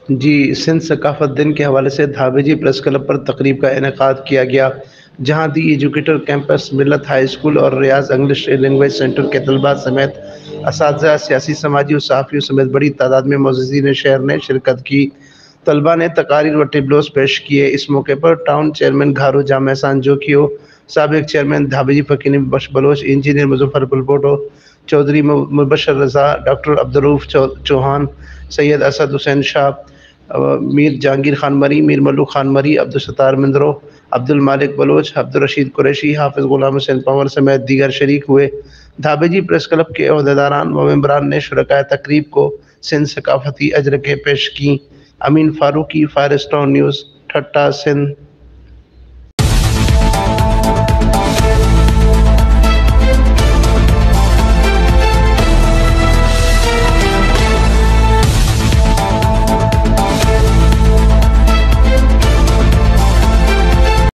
जी, सिंध सकाफ़त दिन के हवाले से धाबेजी प्रेस क्लब पर तकरीब का इनेकाद किया गया, जहाँ दी एजुकेटर कैंपस, मिल्लत हाई स्कूल और रियाज़ इंग्लिश लैंग्वेज सेंटर के तलबा समेत असातिज़ा, सियासी, समाजी और सहाफ़ियों समेत बड़ी तादाद में मुअज़्ज़िज़ीन शहर ने शिरकत की। तलबा ने तकारीर व टिबलोस पेश किए। इस मौके पर टाउन चेयरमैन घारू जाम एहसान जोकियो, साबिक़ चेयरमैन धाबेजी फ़कीर बलोच, इंजीनियर मुज़फ़्फ़र बुलबोटो, चौधरी मुबशर रज़ा, डॉक्टर अब्दुर्रऊफ़ चौहान, सैयद असद हुसैन शाह, मीर जहांगीर खान मरी, मीर मल्लुक खान मरी, अब्दुल सत्तार मिंदरो, अब्दुल मालिक बलोच, अब्दुल रशीद कुरैशी, हाफिज़ गुलाम हुसैन पंवर समेत दीगर शरीक हुए। धाबेजी प्रेस क्लब के ओहदेदारान व मेंबरान ने शुरकाए तकरीब को सिंध सकाफ़ती अजरकें पेश की। अमीन फ़ारूकी, फायरस्टोन न्यूज़, ठट्टा, सिंध।